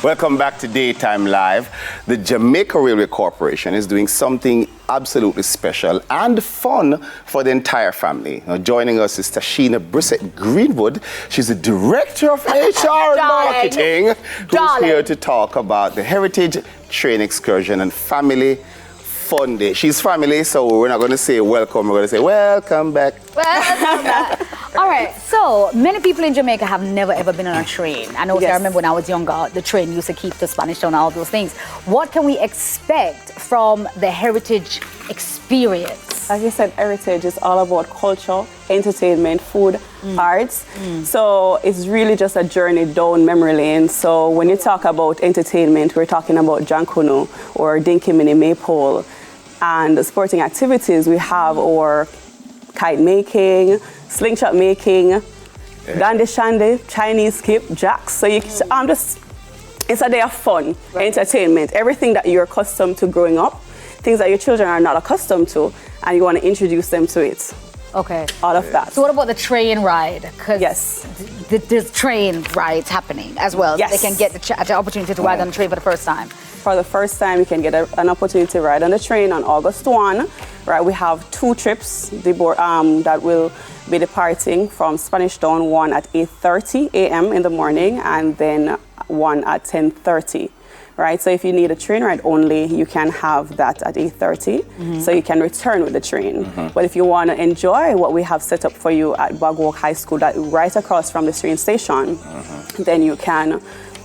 Welcome back to Daytime Live. The Jamaica Railway Corporation is doing something absolutely special and fun for the entire family. Now, joining us is Tashina Brissett Greenwood. She's the Director of HR and Marketing, who's here to talk about the Heritage Train Excursion and Family Funday. She's family, so we're not going to say welcome, we're going to say welcome back. Welcome back. All right, so many people in Jamaica have never ever been on a train. I know, I remember when I was younger, the train used to keep to Spanish Town and all those things. What can we expect from the Heritage experience? As you said, Heritage is all about culture, entertainment, food, arts. So it's really just a journey down memory lane. So when you talk about entertainment, we're talking about John Kuno or Dinky Mini Maypole. And the sporting activities, we have our kite making, slingshot making, dandy shandy, Chinese skip, jacks. So you just, it's a day of fun, entertainment, everything that you're accustomed to growing up, things that your children are not accustomed to, and you want to introduce them to it. Okay. All of that. So what about the train ride? Yes. There's train rides happening as well. Yes. So they can get the opportunity to ride on the train for the first time. For the first time, you can get an opportunity to ride on the train on August 1. Right, we have 2 trips that will be departing from Spanish Town, one at 8:30 a.m. in the morning and then one at 10:30. Right, so if you need a train ride only, you can have that at 8:30, so you can return with the train. But if you want to enjoy what we have set up for you at Bogwalk High School, that right across from the train station, then you can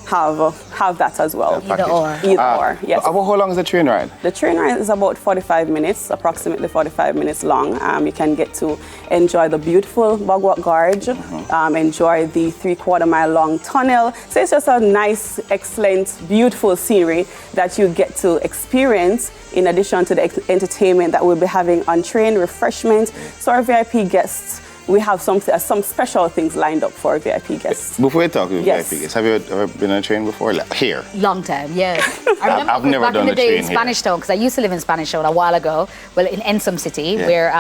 have that as well. Either or. Either or, yes. How long is the train ride? The train ride is about 45 minutes, approximately 45 minutes long. You can get to enjoy the beautiful Bogwalk Gorge, enjoy the 3/4 mile long tunnel. So it's just a nice, excellent, beautiful scenery that you get to experience in addition to the entertainment that we'll be having on train, refreshment. So our VIP guests, we have some special things lined up for our VIP guests. Before we talk about VIP guests, have you ever been on a train before? Like, here? Long time, yeah. I remember I've never back done in the day train in Spanish Town, because I used to live in Spanish Town a while ago, well, in Ensom City, where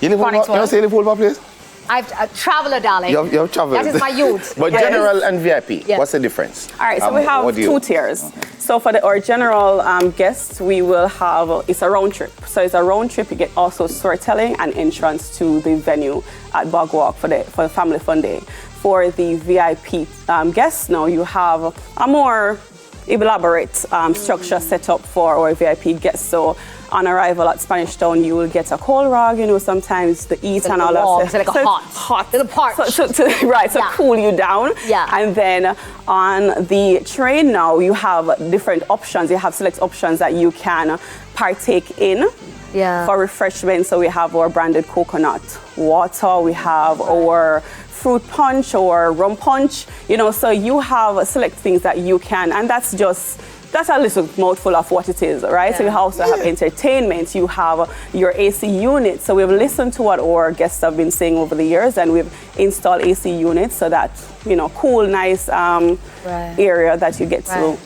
You live in place? I've traveler, darling. You've traveled. That is my youth. But general and VIP, Yes. what's the difference? All right, so we have 2 tiers. So for our general guests, we will have, it's a round trip. So it's a round trip, you get also storytelling and entrance to the venue at Bogwalk for the Family Fun Day. For the VIP guests now, you have a more elaborate structure set up for our VIP guests. So on arrival at Spanish Town, you will get a cold rag, sometimes the eat and all that. So like a hot little part. So cool you down. Yeah. And then on the train now, you have different options. You have select options that you can partake in for refreshment. So we have our branded coconut water. We have our fruit punch or rum punch. So you have select things that you can, and that's a little mouthful of what it is, right? So you also have entertainment, you have your AC unit. So we've listened to what our guests have been saying over the years, and we've installed AC units so that, cool, nice area that you get to.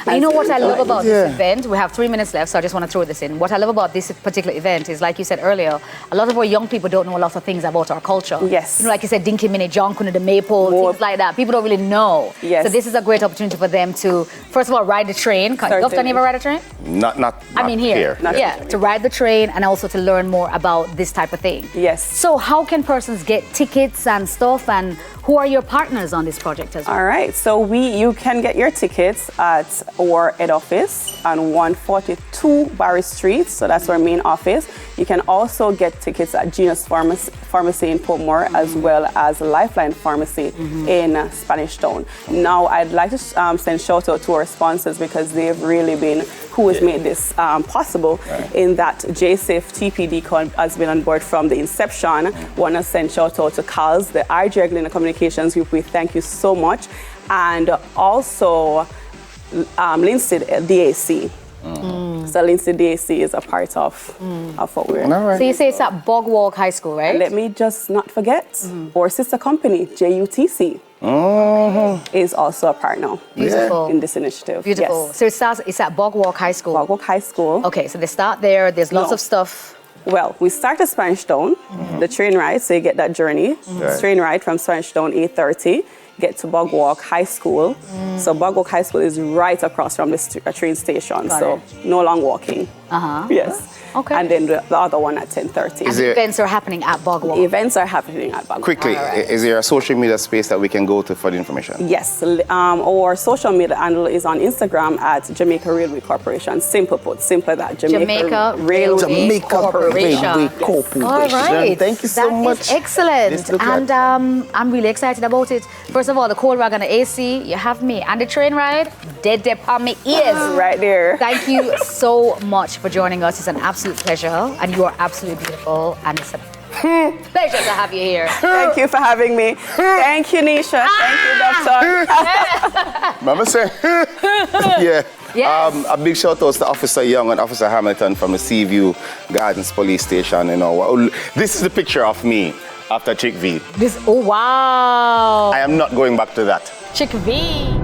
And you know what I love about this event? We have 3 minutes left, so I just want to throw this in. What I love about this particular event is, like you said earlier, a lot of our young people don't know a lot of things about our culture. Yes. Like you said, Dinky Mini, John Kuno, the Maypole, things like that. People don't really know. Yes. So this is a great opportunity for them to, first of all, ride the train. You often ever ride a train? Not here. To ride the train and also to learn more about this type of thing. Yes. So how can persons get tickets and stuff, and who are your partners on this project as well? All right, so you can get your tickets at our head office on 142 Barry Street, so that's our main office. You can also get tickets at Genius Pharmacy in Portmore, as well as Lifeline Pharmacy in Spanish Town. Now, I'd like to send shout out to our sponsors, because they've really been who has made this possible, in that JSAFE TPD has been on board from the inception. Want to send shout out to CALS, the RJ Glina Communications Group. We thank you so much. And also Lindsay DAC. So Lindsay DAC is a part of what we're doing. So you say it's at Bogwalk High School, right? And let me just not forget, our sister company, JUTC, is also a partner in this initiative. Beautiful. Yes. So it's at Bogwalk High School. Bogwalk High School. Okay, so they start there. There's lots of stuff. Well, we start at Spanish Town, the train ride, so you get that journey. Train ride from Spanish Town, 8:30. get to Bugwalk High School. So Bugwalk High School is right across from the train station, so no long walking. Yes. Okay. And then the other one at 10:30. And the events are happening at Bugwalk. Events are happening at Bugwalk. Quickly, is there a social media space that we can go to for the information? Yes, our social media handle is on Instagram at Jamaica Railway Corporation. Simple put, simple that. Jamaica Railway Corporation. All right. Thank you so much. That is excellent. And I'm really excited about it. First of all, the cold rag and the AC, you have me. And the train ride, dead on my ears. Right there. Thank you so much for joining us. It's an absolute pleasure. And you are absolutely beautiful. And it's a pleasure to have you here. Thank you for having me. Thank you, Nisha. Thank you, Doctor. Mama say, yeah. Yes. A big shout out to Officer Young and Officer Hamilton from the Seaview Gardens Police Station. You know, this is the picture of me after Chick V. Oh, wow. I am not going back to that. Chick V.